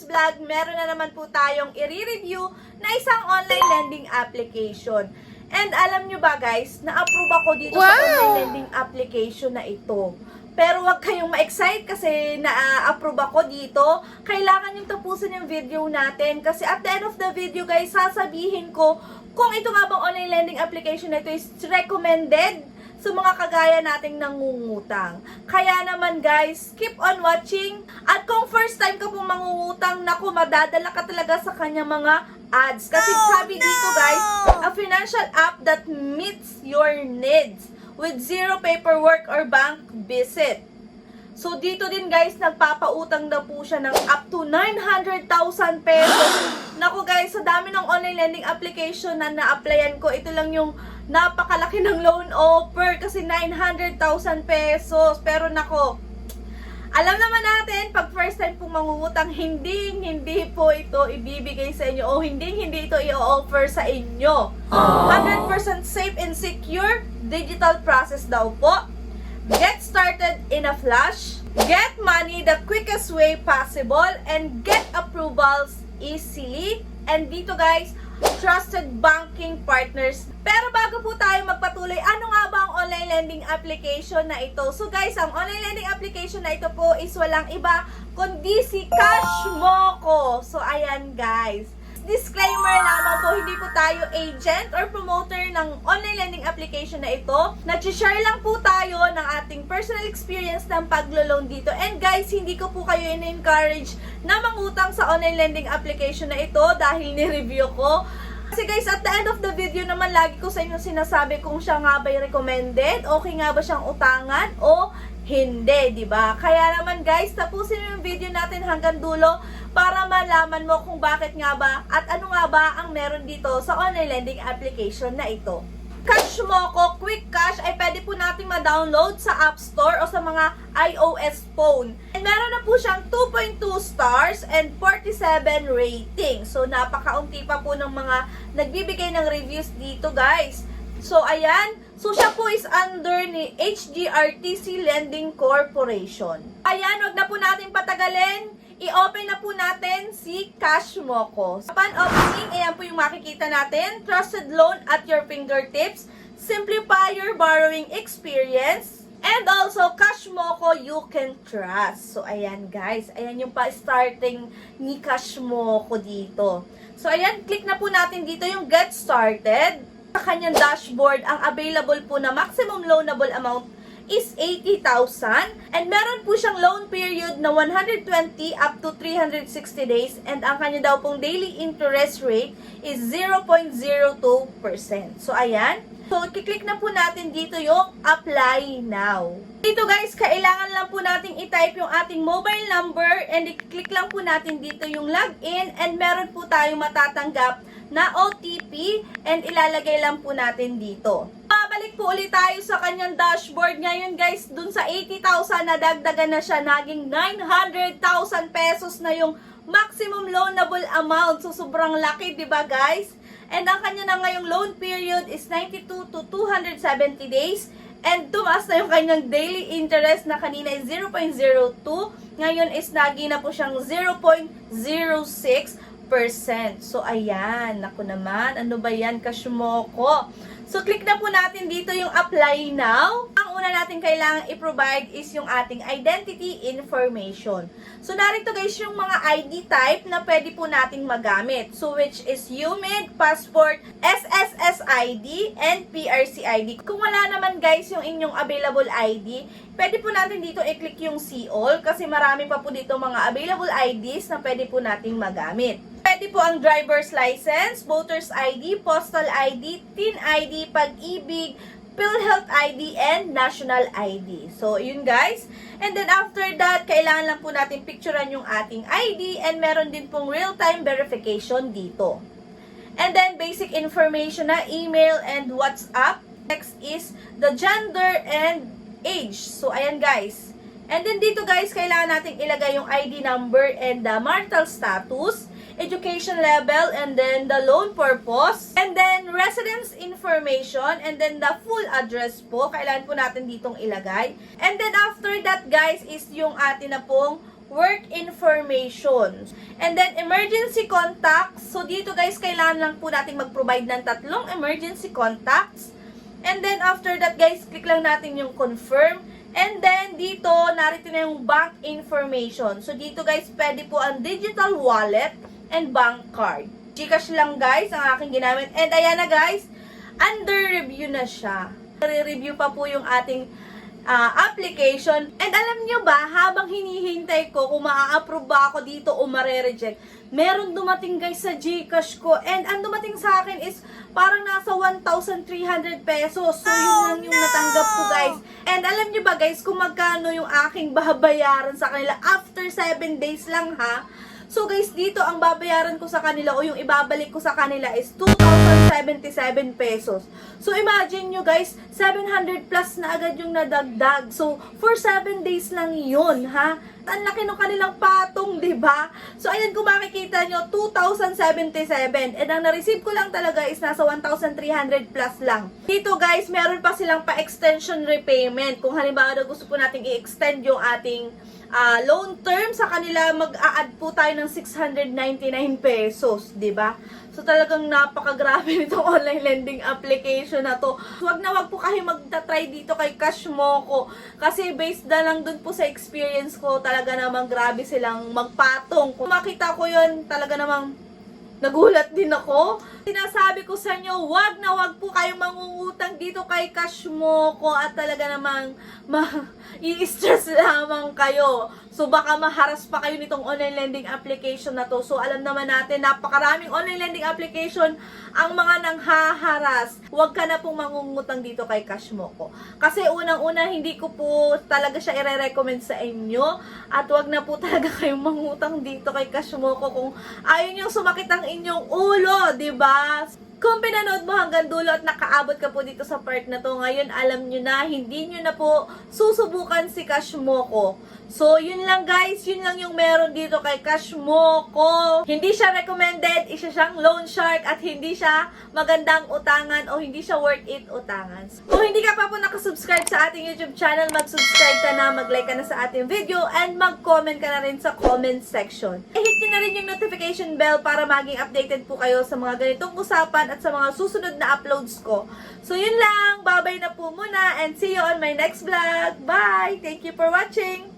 today's vlog, meron na naman po tayong i-review na isang online lending application. And alam nyo ba guys, na-approve ako dito sa online lending application na ito. Pero wag kayong ma-excite kasi na-approve ako dito. Kailangan yung tapusin yung video natin. Kasi at the end of the video guys, sasabihin ko kung ito nga bang online lending application na ito is recommended sa mga kagaya nating nangungutang. Kaya naman guys, keep on watching. At kung first time ka pong mangungutang, naku, madadala ka talaga sa kanya mga ads. Kasi sabi dito guys, a financial app that meets your needs with zero paperwork or bank visit. So dito din guys, nagpapautang na po siya ng up to 900,000 pesos. Naku guys, sa dami ng online lending application na na-applyan ko, ito lang yung napakalaki ng loan offer kasi 900,000 pesos. Pero nako, alam naman natin, pag first time pong mangungutang, hindi po ito ibibigay sa inyo o hindi ito i-offer sa inyo. 100% safe and secure digital process daw po. Get started in a flash, get money the quickest way possible, and get approvals easily. And dito guys, trusted banking partners. Pero bago po tayo magpatuloy, ano nga ba ang online lending application na ito? So guys, ang online lending application na ito po is walang iba kundi si Cashmoco. So ayan guys, disclaimer lamang po, hindi po tayo agent or promoter ng online lending application na ito. Nag-share lang po tayo ng ating personal experience ng paglo-loan dito. And guys, hindi ko po kayo in-encourage na mangutang sa online lending application na ito dahil ni-review ko. Kasi guys, at the end of the video naman, lagi ko sa inyo sinasabi kung siya nga ba'y recommended, okay nga ba siyang utangan o hindi, di ba? Kaya naman guys, tapusin yung video natin hanggang dulo para malaman mo kung bakit nga ba at ano nga ba ang meron dito sa online lending application na ito. Cashmoco Quick Cash ay pwede po natin ma-download sa App Store o sa mga iOS phone. And meron na po siyang 2.2 stars and 47 rating. So napakaunti pa po ng mga nagbibigay ng reviews dito guys. So ayan, so siya po is under ni HGRTC Lending Corporation. Ayan, wag na po natin patagalin. I-open na po natin si Cashmoco. Upon opening, ayan po yung makikita natin. Trusted loan at your fingertips. Simplify your borrowing experience. And also, Cashmoco you can trust. So, ayan guys. Ayan yung pa-starting ni Cashmoco dito. So, ayan. Click na po natin dito yung Get Started. Sa kanyang dashboard, ang available po na maximum loanable amount is 80,000 and meron po siyang loan period na 120 up to 360 days and ang kanya daw pong daily interest rate is 0.02%. So ayan, so kiklik na po natin dito yung apply now. Dito guys, kailangan lang po nating i-type yung ating mobile number and i-click lang po natin dito yung login and meron po tayong matatanggap na OTP and ilalagay lang po natin dito. Babalik po ulit tayo sa kanyang dashboard. Ngayon guys, dun sa 80,000 na dagdagan na siya, naging 900,000 pesos na yung maximum loanable amount. So sobrang laki, di ba guys? And ang kanya na ngayong loan period is 92 to 270 days. And tumaas na yung kanyang daily interest na kanina is 0.02. Ngayon is naging na po siyang 0.06%. So, ayan. Naku naman. Ano ba yan, Cashmoco? So, click na po natin dito yung apply now. Ang una natin kailangan i-provide is yung ating identity information. So, narito guys yung mga ID type na pwede po nating magamit. So, which is UMID, passport, SSS ID, and PRC ID. Kung wala naman guys yung inyong available ID, pwede po natin dito i-click yung See All kasi marami pa po dito mga available IDs na pwede po nating magamit. Pwede po ang driver's license, voter's ID, postal ID, TIN ID, pag-ibig, PhilHealth ID, and national ID. So, yun guys. And then after that, kailangan lang po natin picturean yung ating ID and meron din pong real-time verification dito. And then basic information na email and WhatsApp. Next is the gender and age. So, ayan guys. And then dito guys, kailangan natin ilagay yung ID number and the marital status, education level, and then the loan purpose, and then residence information, and then the full address po, kailangan po natin ditong ilagay. And then after that guys is yung atin na pong work information. And then, emergency contacts. So, dito guys, kailangan lang po natin mag-provide ng 3 emergency contacts. And then, after that guys, click lang natin yung confirm. And then, dito, narito na yung bank information. So, dito guys, pwede po ang digital wallet and bank card. Gcash lang guys, ang aking ginamit. And ayan na guys, under review na siya. Re-review pa po yung ating application. And alam nyo ba, habang hinihintay ko kung maa-approve ba ako dito o mare-reject, meron dumating guys sa Gcash ko. And ang dumating sa akin is parang nasa 1,300 pesos. So, yun lang yung natanggap ko guys. And alam nyo ba guys, kung magkano yung aking babayaran sa kanila after 7 days lang ha. So guys, dito ang babayaran ko sa kanila o yung ibabalik ko sa kanila is 2,077 pesos. So imagine nyo guys, 700 plus na agad yung nadagdag. So for 7 days lang yun, ha? Ang laki ng kanilang patong, 'di ba? So ayan, kung makikita nyo, 2,077. And ang na-receive ko lang talaga is nasa 1,300 plus lang. Dito guys, meron pa silang pa-extension repayment. Kung halimbawa gusto po nating i-extend yung ating loan term sa kanila, mag-a-add po tayo ng 699 pesos, 'di ba? So talagang napakagrabe nitong online lending application na to. Wag na wag po kayo magta-try dito kay Cashmoco kasi based na lang dun po sa experience ko, talaga namang grabe silang magpatong. Kung makita ko 'yun, talaga namang nagulat din ako. Sinasabi ko sa inyo, wag na wag po kayong mangungutang dito kay Cashmoco at talaga namang i-stress lamang kayo. So baka maharas pa kayo nitong online lending application na to. So alam naman natin, napakaraming online lending application ang mga nanghaharas. Huwag ka na pong mangungutang dito kay Cashmoco. Kasi unang-una, hindi ko po talaga siya i-recommend sa inyo. At huwag na po talaga kayong mangutang dito kay Cashmoco kung ayaw niyong sumakit ang inyong ulo, di ba? Kung pinanood mo hanggang dulo at nakaabot ka po dito sa part na to, ngayon alam nyo na, hindi nyo na po susubukan si Cashmoco. So, yun lang guys, yun lang yung meron dito kay Cashmoco. Hindi siya recommended, isa siyang loan shark at hindi siya magandang utangan o hindi siya worth it utangan. Kung hindi ka pa po nakasubscribe sa ating YouTube channel, mag-subscribe ka na, mag-like ka na sa ating video, and mag-comment ka na rin sa comment section. I-hit nyo na rin yung notification bell para maging updated po kayo sa mga ganitong usapan at sa mga susunod na uploads ko. So, yun lang. Bye-bye na po muna and see you on my next vlog. Bye! Thank you for watching!